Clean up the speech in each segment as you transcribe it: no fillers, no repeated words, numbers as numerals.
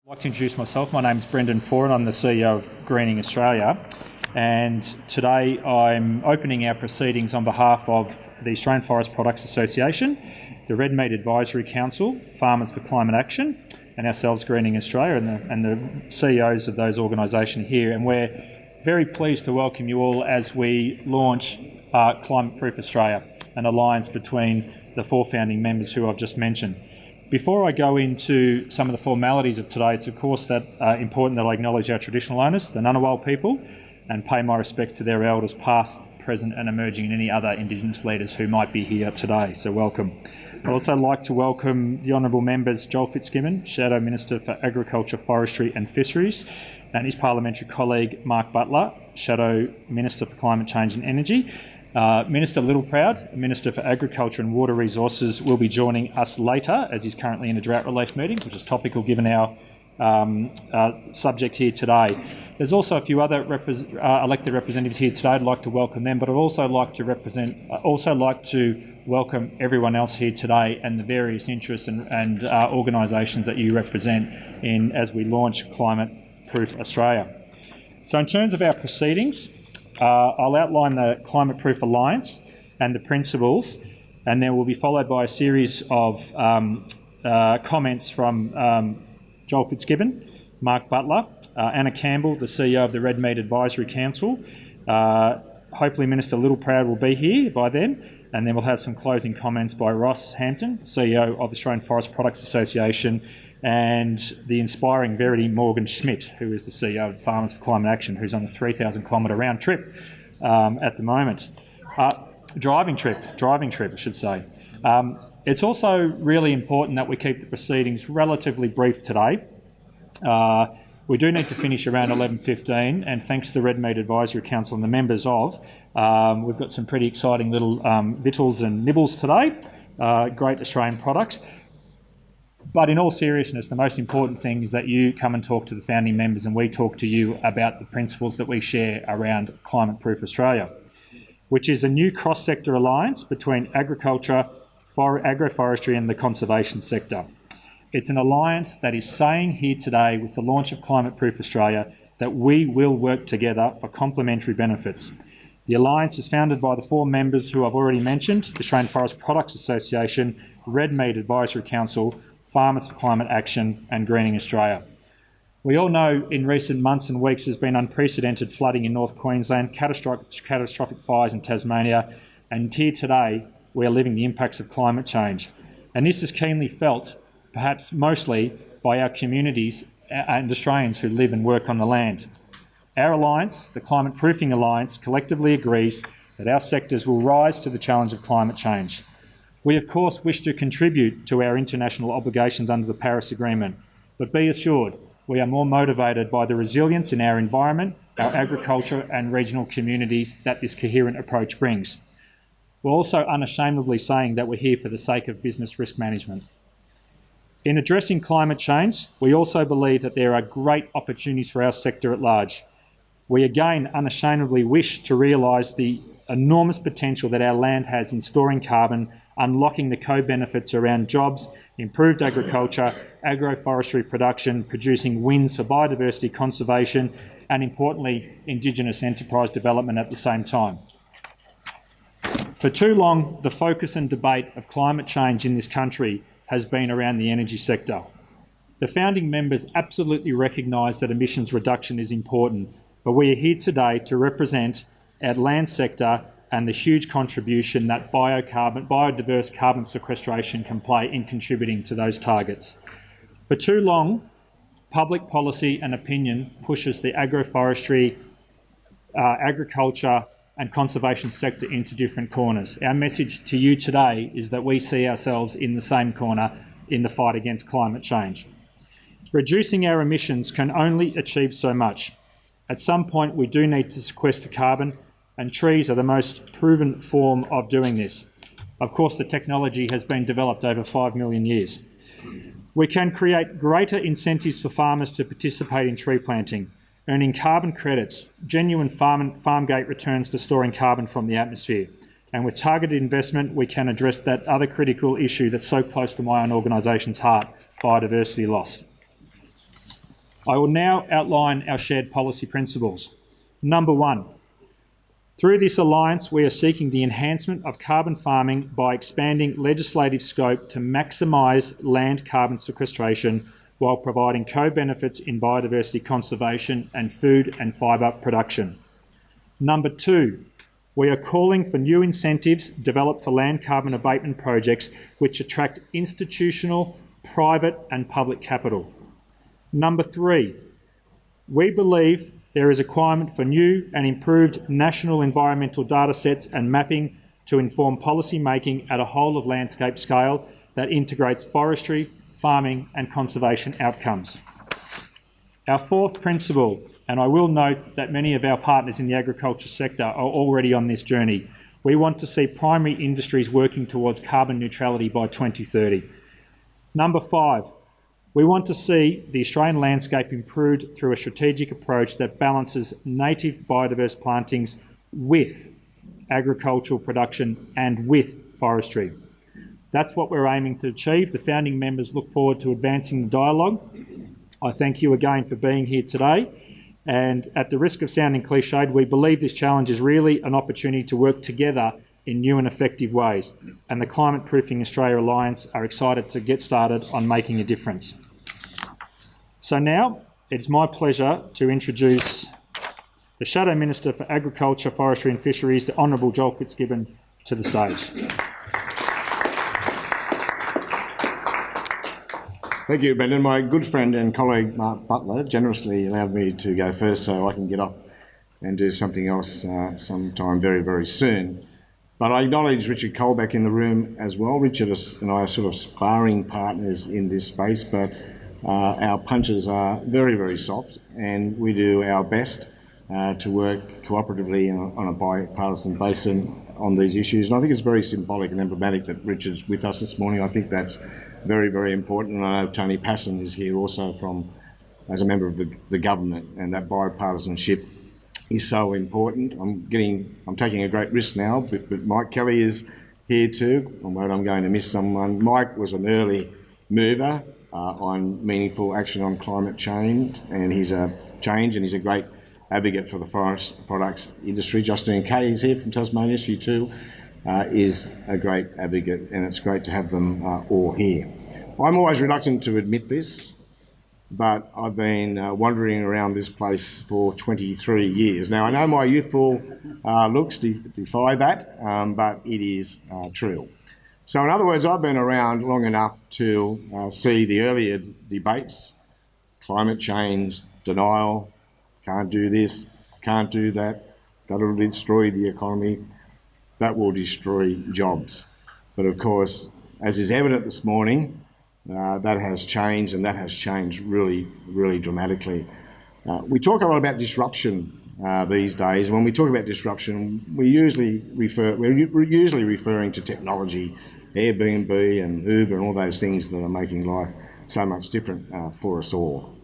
I'd like to introduce myself. My name is Brendan Foran. I'm the CEO of Greening Australia, and today I'm opening our proceedings on behalf of the Australian Forest Products Association, the Red Meat Advisory Council, Farmers for Climate Action, and ourselves, Greening Australia, and the CEOs of those organisations here. And we're very pleased to welcome you all as we launch Climate Proof Australia, an alliance between the four founding members who I've just mentioned. Before I go into some of the formalities of today, it's of course important that I acknowledge our traditional owners, the Ngunnawal people, and pay my respects to their elders past, present and emerging, and any other Indigenous leaders who might be here today, so welcome. I'd also like to welcome the Honourable Members Joel Fitzgibbon, Shadow Minister for Agriculture, Forestry and Fisheries, and his parliamentary colleague Mark Butler, Shadow Minister for Climate Change and Energy. Minister Littleproud, Minister for Agriculture and Water Resources, will be joining us later as he's currently in a drought relief meeting, which is topical given our subject here today. There's also a few other elected representatives here today. I'd like to welcome them, but I'd also like to welcome everyone else here today and the various interests and organisations that you represent as we launch Climate Proof Australia. So in terms of our proceedings, I'll outline the Climate Proof Alliance and the principles, and then we'll be followed by a series of comments from Joel Fitzgibbon, Mark Butler, Anna Campbell, the CEO of the Red Meat Advisory Council. Hopefully Minister Littleproud will be here by then, and then we'll have some closing comments by Ross Hampton, CEO of the Australian Forest Products Association, and the inspiring Verity Morgan-Schmidt, who is the CEO of Farmers for Climate Action, who's on a 3,000 kilometre round trip at the moment. Driving trip, I should say. It's also really important that we keep the proceedings relatively brief today. We do need to finish around 11:15, and thanks to the Red Meat Advisory Council and the members of, we've got some pretty exciting little victuals and nibbles today, great Australian products. But in all seriousness, the most important thing is that you come and talk to the founding members and we talk to you about the principles that we share around Climate Proof Australia, which is a new cross-sector alliance between agriculture, agroforestry and the conservation sector. It's an alliance that is saying here today with the launch of Climate Proof Australia that we will work together for complementary benefits. The alliance is founded by the four members who I've already mentioned: the Australian Forest Products Association, Red Meat Advisory Council, Farmers for Climate Action and Greening Australia. We all know in recent months and weeks there's been unprecedented flooding in North Queensland, catastrophic fires in Tasmania, and here today we are living the impacts of climate change. And this is keenly felt, perhaps mostly, by our communities and Australians who live and work on the land. Our alliance, the Climate Proofing Alliance, collectively agrees that our sectors will rise to the challenge of climate change. We, of course, wish to contribute to our international obligations under the Paris Agreement, but be assured we are more motivated by the resilience in our environment, our agriculture and regional communities that this coherent approach brings. We're also unashamedly saying that we're here for the sake of business risk management. In addressing climate change, we also believe that there are great opportunities for our sector at large. We again unashamedly wish to realise the enormous potential that our land has in storing carbon, unlocking the co-benefits around jobs, improved agriculture, agroforestry production, producing wins for biodiversity conservation, and importantly, Indigenous enterprise development at the same time. For too long, the focus and debate of climate change in this country has been around the energy sector. The founding members absolutely recognise that emissions reduction is important, but we are here today to represent our land sector and the huge contribution that biodiverse carbon sequestration can play in contributing to those targets. For too long, public policy and opinion pushes the agroforestry, agriculture and conservation sector into different corners. Our message to you today is that we see ourselves in the same corner in the fight against climate change. Reducing our emissions can only achieve so much. At some point, we do need to sequester carbon, and trees are the most proven form of doing this. Of course, the technology has been developed over 5 million years. We can create greater incentives for farmers to participate in tree planting, earning carbon credits, genuine farm gate returns for storing carbon from the atmosphere. And with targeted investment, we can address that other critical issue that's so close to my own organisation's heart, biodiversity loss. I will now outline our shared policy principles. Number 1, through this alliance, we are seeking the enhancement of carbon farming by expanding legislative scope to maximise land carbon sequestration while providing co-benefits in biodiversity conservation and food and fibre production. Number 2, we are calling for new incentives developed for land carbon abatement projects which attract institutional, private and public capital. Number 3, we believe there is a requirement for new and improved national environmental data sets and mapping to inform policy making at a whole of landscape scale that integrates forestry, farming and conservation outcomes. Our 4th principle, and I will note that many of our partners in the agriculture sector are already on this journey. We want to see primary industries working towards carbon neutrality by 2030. Number 5, we want to see the Australian landscape improved through a strategic approach that balances native biodiverse plantings with agricultural production and with forestry. That's what we're aiming to achieve. The founding members look forward to advancing the dialogue. I thank you again for being here today. And at the risk of sounding cliched, we believe this challenge is really an opportunity to work together in new and effective ways. And the Climate Proofing Australia Alliance are excited to get started on making a difference. So now it's my pleasure to introduce the Shadow Minister for Agriculture, Forestry and Fisheries, the Honourable Joel Fitzgibbon, to the stage. Thank you, Brendan. My good friend and colleague Mark Butler generously allowed me to go first so I can get up and do something else sometime very, very soon. But I acknowledge Richard Colbeck in the room as well. Richard and I are sort of sparring partners in this space, but our punches are very, very soft, and we do our best to work cooperatively on a bipartisan basis on these issues. And I think it's very symbolic and emblematic that Richard's with us this morning. I think that's very, very important. And I know Tony Passon is here also as a member of the government, and that bipartisanship is so important. I'm taking a great risk now, but Mike Kelly is here too. I'm worried I'm going to miss someone. Mike was an early mover on meaningful action on climate change, and he's a great advocate for the forest products industry. Justine Kay is here from Tasmania. She too is a great advocate, and it's great to have them all here. I'm always reluctant to admit this, but I've been wandering around this place for 23 years. Now, I know my youthful looks defy that, but it is true. So in other words, I've been around long enough to see the earlier debates, climate change, denial, can't do this, can't do that, that'll destroy the economy, that will destroy jobs. But of course, as is evident this morning, that has changed, and that has changed really, really dramatically. We talk a lot about disruption these days. When we talk about disruption, we're usually referring to technology, Airbnb and Uber and all those things that are making life so much different for us all.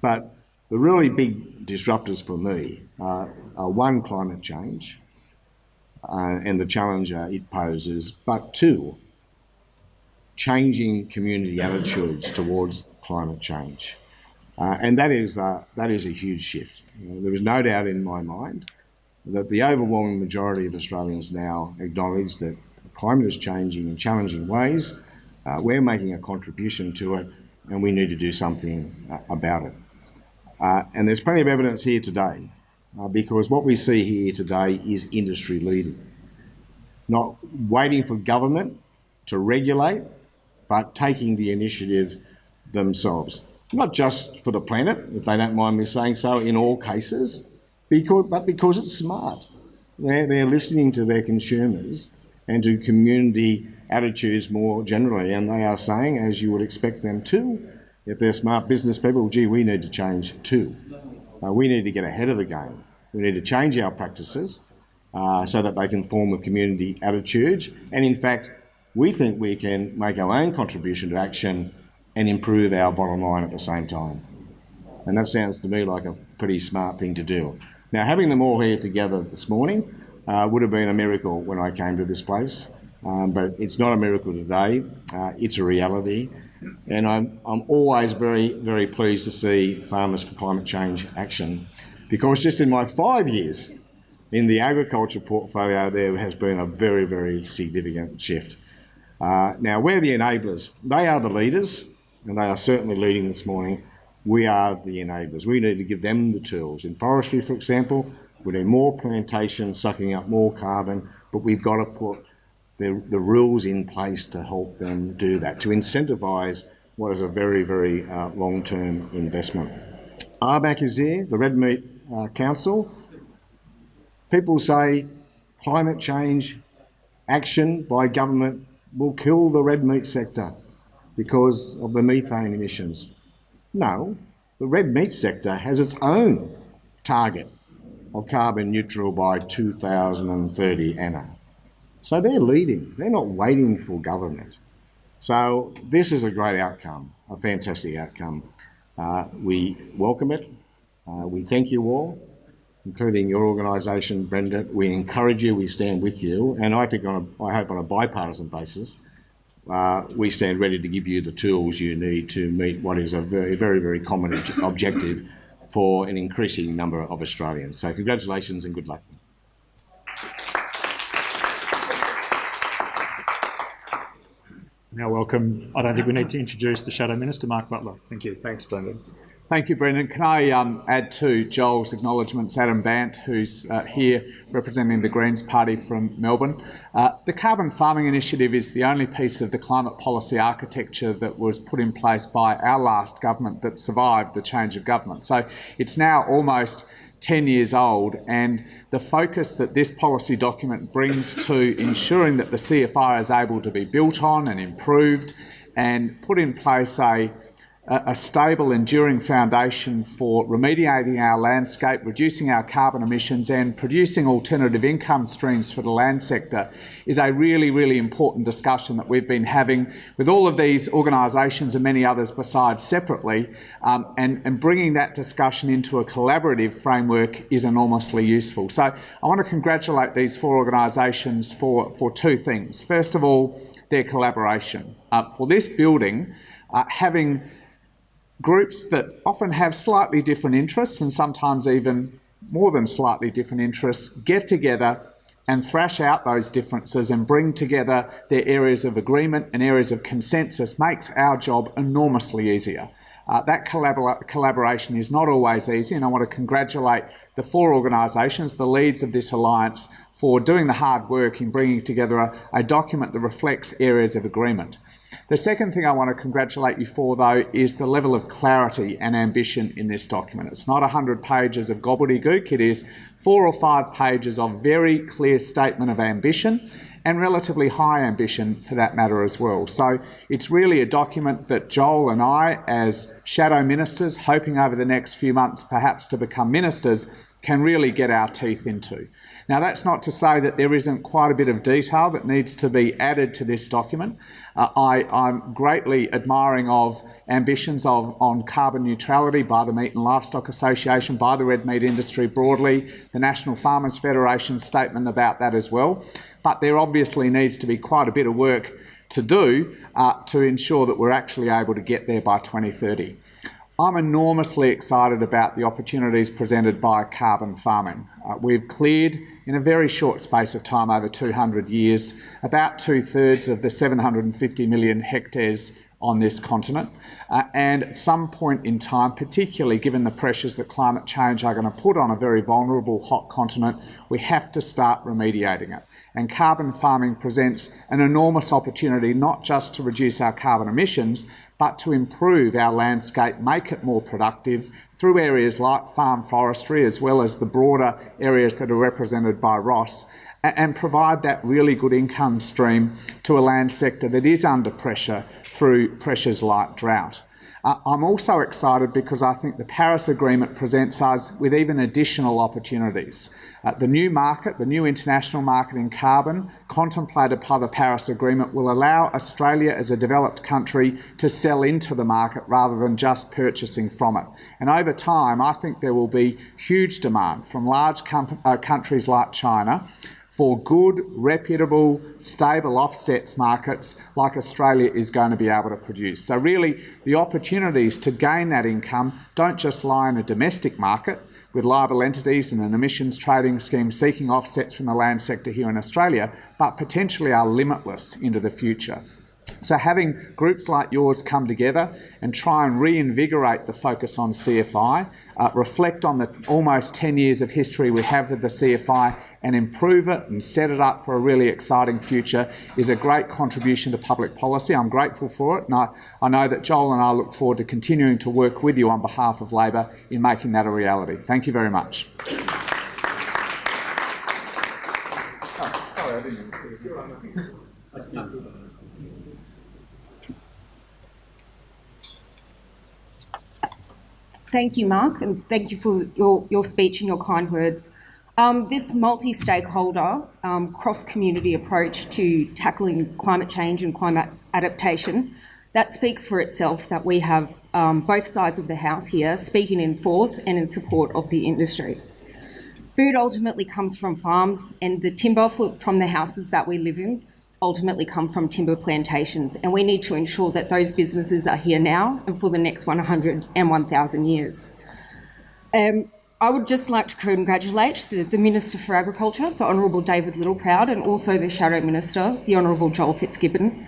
But the really big disruptors for me are one, climate change and the challenge it poses, but two, changing community attitudes towards climate change. And that is a huge shift. There is no doubt in my mind that the overwhelming majority of Australians now acknowledge that the climate is changing in challenging ways. We're making a contribution to it, and we need to do something about it. And there's plenty of evidence here today, because what we see here today is industry leading. Not waiting for government to regulate, but taking the initiative themselves. Not just for the planet, if they don't mind me saying so, in all cases, but because it's smart. They're listening to their consumers and to community attitudes more generally, and they are saying, as you would expect them to, if they're smart business people, gee, we need to change too. We need to get ahead of the game. We need to change our practices so that they can form a community attitude. And in fact, we think we can make our own contribution to action and improve our bottom line at the same time. And that sounds to me like a pretty smart thing to do. Now, having them all here together this morning would have been a miracle when I came to this place, but it's not a miracle today. It's a reality. And I'm always very, very pleased to see Farmers for Climate Change action, because just in my 5 years in the agriculture portfolio, there has been a very, very significant shift. Now, we're the enablers. They are the leaders, and they are certainly leading this morning. We are the enablers. We need to give them the tools. In forestry, for example, we need more plantations sucking up more carbon, but we've got to put the rules in place to help them do that, to incentivise what is a very, very long-term investment. RBAC is there, the Red Meat Council. People say climate change action by government will kill the red meat sector because of the methane emissions. No, the red meat sector has its own target of carbon neutral by 2030 Anna. So they're leading, they're not waiting for government. So this is a great outcome, a fantastic outcome. We welcome it. We thank you all, including your organisation, Brenda. We encourage you, we stand with you, and I think I hope on a bipartisan basis, we stand ready to give you the tools you need to meet what is a very, very, very common objective for an increasing number of Australians. So congratulations and good luck. Now welcome. I don't think we need to introduce the Shadow Minister, Mark Butler. Thank you. Thanks, Brendan. Thank you, Brendan. Can I add to Joel's acknowledgements, Adam Bant, who's here representing the Greens Party from Melbourne. The Carbon Farming Initiative is the only piece of the climate policy architecture that was put in place by our last government that survived the change of government. So it's now almost 10 years old, and the focus that this policy document brings to ensuring that the CFI is able to be built on and improved and put in place a stable, enduring foundation for remediating our landscape, reducing our carbon emissions and producing alternative income streams for the land sector is a really, really important discussion that we've been having with all of these organisations and many others besides separately, and bringing that discussion into a collaborative framework is enormously useful. So I want to congratulate these four organisations for two things. First of all, their collaboration. For this building, having groups that often have slightly different interests and sometimes even more than slightly different interests get together and thrash out those differences and bring together their areas of agreement and areas of consensus makes our job enormously easier. That collaboration is not always easy, and I want to congratulate the four organisations, the leads of this alliance, for doing the hard work in bringing together a document that reflects areas of agreement. The second thing I want to congratulate you for, though, is the level of clarity and ambition in this document. It's not 100 pages of gobbledygook, it is 4 or 5 pages of very clear statement of ambition and relatively high ambition for that matter as well. So it's really a document that Joel and I, as shadow ministers, hoping over the next few months perhaps to become ministers, can really get our teeth into. Now, that's not to say that there isn't quite a bit of detail that needs to be added to this document. I'm greatly admiring of ambitions on carbon neutrality by the Meat and Livestock Association, by the red meat industry broadly, the National Farmers Federation's statement about that as well. But there obviously needs to be quite a bit of work to do to ensure that we're actually able to get there by 2030. I'm enormously excited about the opportunities presented by carbon farming. We've cleared, in a very short space of time, over 200 years, about 2/3 of the 750 million hectares on this continent. And at some point in time, particularly given the pressures that climate change are going to put on a very vulnerable hot continent, we have to start remediating it. And carbon farming presents an enormous opportunity not just to reduce our carbon emissions, but to improve our landscape, make it more productive through areas like farm forestry, as well as the broader areas that are represented by Ross, and provide that really good income stream to a land sector that is under pressure through pressures like drought. I'm also excited because I think the Paris Agreement presents us with even additional opportunities. The new market, the new international market in carbon, contemplated by the Paris Agreement, will allow Australia as a developed country to sell into the market rather than just purchasing from it. And over time, I think there will be huge demand from large countries like China for good, reputable, stable offsets markets like Australia is going to be able to produce. So really, the opportunities to gain that income don't just lie in a domestic market with liable entities and an emissions trading scheme seeking offsets from the land sector here in Australia, but potentially are limitless into the future. So having groups like yours come together and try and reinvigorate the focus on CFI, reflect on the almost 10 years of history we have with the CFI and improve it and set it up for a really exciting future is a great contribution to public policy. I'm grateful for it, and I know that Joel and I look forward to continuing to work with you on behalf of Labor in making that a reality. Thank you very much. Thank you, Mark, and thank you for your speech and your kind words. This multi-stakeholder, cross-community approach to tackling climate change and climate adaptation, that speaks for itself that we have both sides of the House here speaking in force and in support of the industry. Food ultimately comes from farms, and the timber from the houses that we live in ultimately come from timber plantations, and we need to ensure that those businesses are here now and for the next 100 and 1,000 years. I would just like to congratulate the Minister for Agriculture, the Honourable David Littleproud, and also the Shadow Minister, the Honourable Joel Fitzgibbon,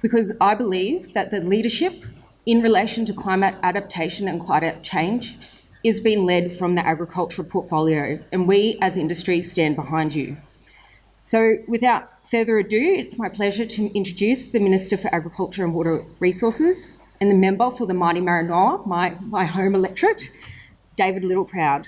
because I believe that the leadership in relation to climate adaptation and climate change is being led from the agricultural portfolio, and we as industry stand behind you. So without further ado, it's my pleasure to introduce the Minister for Agriculture and Water Resources and the member for the mighty Maranoa, my home electorate, David Littleproud.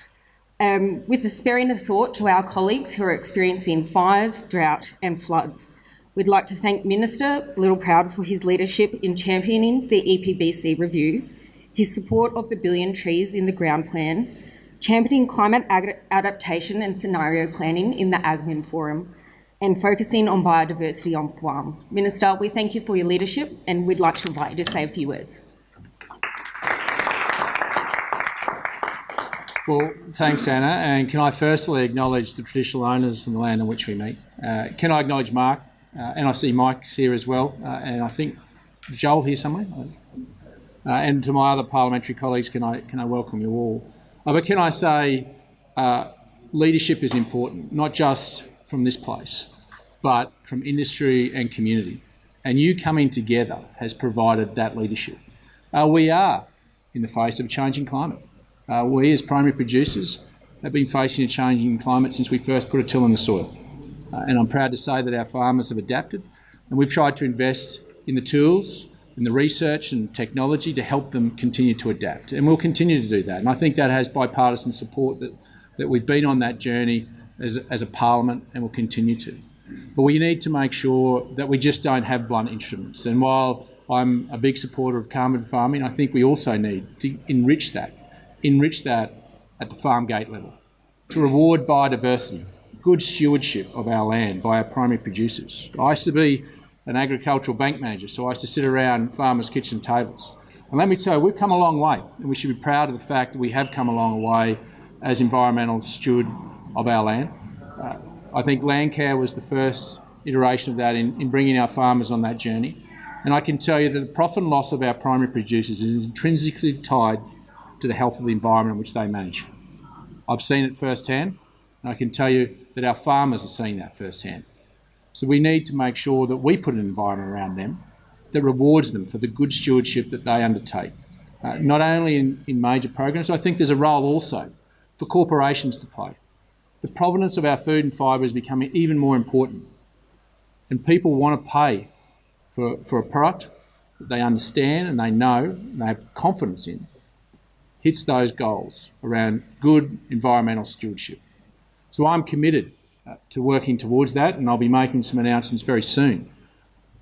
With a sparing of thought to our colleagues who are experiencing fires, drought and floods, we'd like to thank Minister Littleproud for his leadership in championing the EPBC review, his support of the billion trees in the ground plan, championing climate adaptation and scenario planning in the Admin Forum, and focusing on biodiversity on farm. Minister, we thank you for your leadership and we'd like to invite you to say a few words. Well, thanks, Anna. And can I firstly acknowledge the traditional owners and the land on which we meet? Can I acknowledge Mark? And I see Mike's here as well. And I think Joel here somewhere. And to my other parliamentary colleagues, can I welcome you all? But can I say leadership is important, not just from this place, but from industry and community. And you coming together has provided that leadership. We are in the face of a changing climate. We as primary producers have been facing a changing climate since we first put a till in the soil. And I'm proud to say that our farmers have adapted, and we've tried to invest in the tools and the research and technology to help them continue to adapt. And we'll continue to do that. And I think that has bipartisan support that we've been on that journey as a parliament and will continue to. But we need to make sure that we just don't have blunt instruments. And while I'm a big supporter of carbon farming, I think we also need to enrich that at the farm gate level, to reward biodiversity, good stewardship of our land by our primary producers. I used to be an agricultural bank manager, so I used to sit around farmers' kitchen tables. And let me tell you, we've come a long way, and we should be proud of the fact that we have come a long way as environmental steward of our land. I think land care was the first iteration of that in bringing our farmers on that journey. And I can tell you that the profit and loss of our primary producers is intrinsically tied to the health of the environment in which they manage. I've seen it firsthand, and I can tell you that our farmers are seeing that firsthand. So we need to make sure that we put an environment around them that rewards them for the good stewardship that they undertake. Not only in major programs, I think there's a role also for corporations to play. The provenance of our food and fibre is becoming even more important, and people want to pay for a product that they understand and they know and they have confidence in hits those goals around good environmental stewardship. So I'm committed to working towards that, and I'll be making some announcements very soon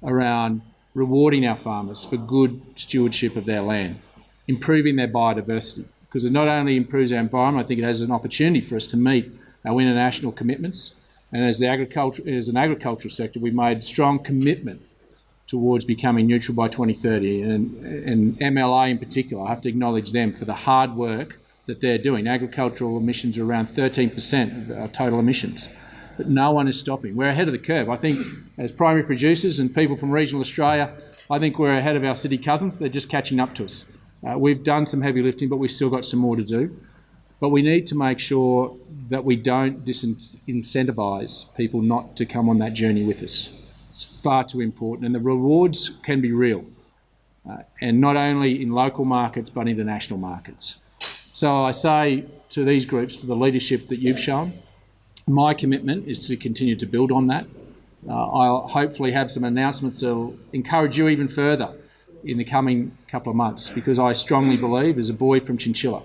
around rewarding our farmers for good stewardship of their land, improving their biodiversity, because it not only improves our environment, I think it has an opportunity for us to meet our international commitments. And as an agricultural sector, we've made a strong commitment towards becoming neutral by 2030. And MLA in particular, I have to acknowledge them for the hard work that they're doing. Agricultural emissions are around 13% of our total emissions. but no one is stopping. We're ahead of the curve. I think as primary producers and people from regional Australia, I think we're ahead of our city cousins. They're just catching up to us. We've done some heavy lifting, but we've still got some more to do. But we need to make sure that we don't disincentivise people not to come on that journey with us. It's far too important, and the rewards can be real, and not only in local markets but international markets. So I say to these groups, for the leadership that you've shown, my commitment is to continue to build on that. I'll hopefully have some announcements that will encourage you even further in the coming couple of months, because I strongly believe, as a boy from Chinchilla,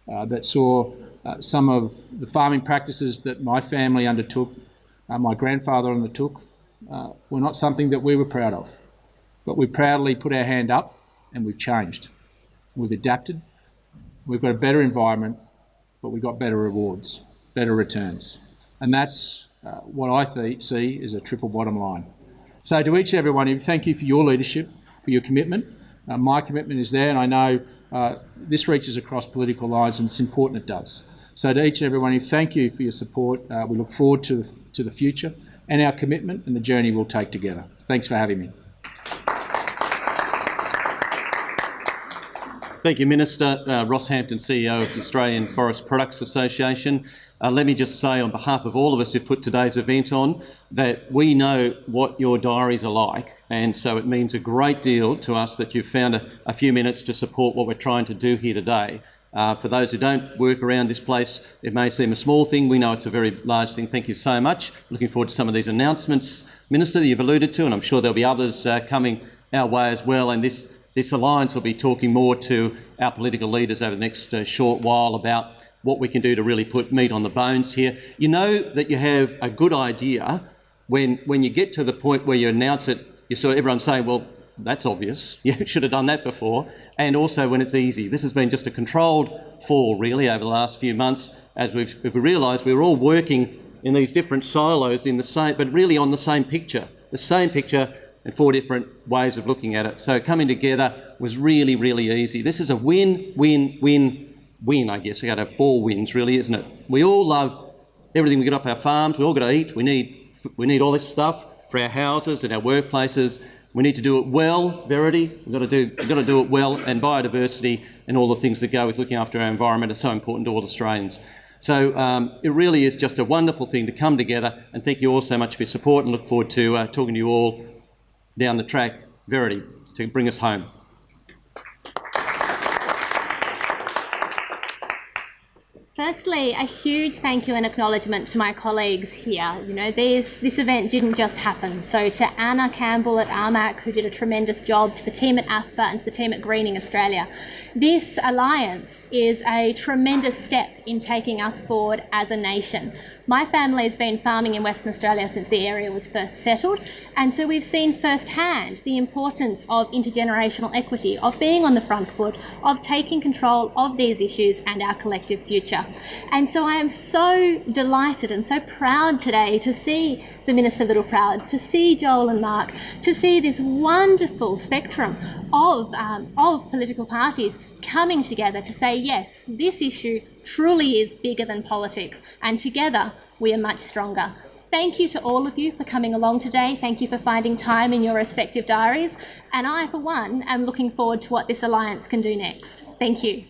that saw some of the farming practices that my family undertook, my grandfather undertook, were not something that we were proud of. But we proudly put our hand up and we've changed. We've adapted. We've got a better environment, but we've got better rewards, better returns. And that's what I see as a triple bottom line. So to each and every one of you, thank you for your leadership, for your commitment. My commitment is there, and I know this reaches across political lines, and it's important it does. So to each and every one of you, thank you for your support. We look forward to the future and our commitment and the journey we'll take together. Thanks for having me. Thank you, Minister. Ross Hampton, CEO of the Australian Forest Products Association. Let me just say on behalf of all of us who've put today's event on that we know what your diaries are like, and so it means a great deal to us that you've found a few minutes to support what we're trying to do here today. For those who don't work around this place, it may seem a small thing. We know it's a very large thing. Thank you so much. Looking forward to some of these announcements, Minister, that you've alluded to, and I'm sure there'll be others coming our way as well. And this alliance will be talking more to our political leaders over the next short while about what we can do to really put meat on the bones here. You know that you have a good idea when you get to the point where you announce it, you saw everyone saying, well, that's obvious, you should have done that before, and also when it's easy. This has been just a controlled fall, really, over the last few months, as we've realised we were all working in these different silos in the same, but really on the same picture and 4 different ways of looking at it. So coming together was really, really easy. This is a win, win, win, win, I guess. We've got to have 4 wins, really, isn't it? We all love everything we get off our farms. We all got to eat. We need all this stuff for our houses and our workplaces. We need to do it well, Verity. We've got to do it well, and biodiversity and all the things that go with looking after our environment are so important to all Australians. So it really is just a wonderful thing to come together, and thank you all so much for your support, and look forward to talking to you all down the track, Verity, to bring us home. Firstly, a huge thank you and acknowledgement to my colleagues here. You know, this event didn't just happen. So to Anna Campbell at RMAC, who did a tremendous job, to the team at AFPA and to the team at Greening Australia. This alliance is a tremendous step in taking us forward as a nation. My family has been farming in Western Australia since the area was first settled, and so we've seen firsthand the importance of intergenerational equity, of being on the front foot, of taking control of these issues and our collective future. And so I am so delighted and so proud today to see the Minister Little Proud, to see Joel and Mark, to see this wonderful spectrum of political parties coming together to say, yes, this issue truly is bigger than politics, and together we are much stronger. Thank you to all of you for coming along today. Thank you for finding time in your respective diaries. And I, for one, am looking forward to what this alliance can do next. Thank you.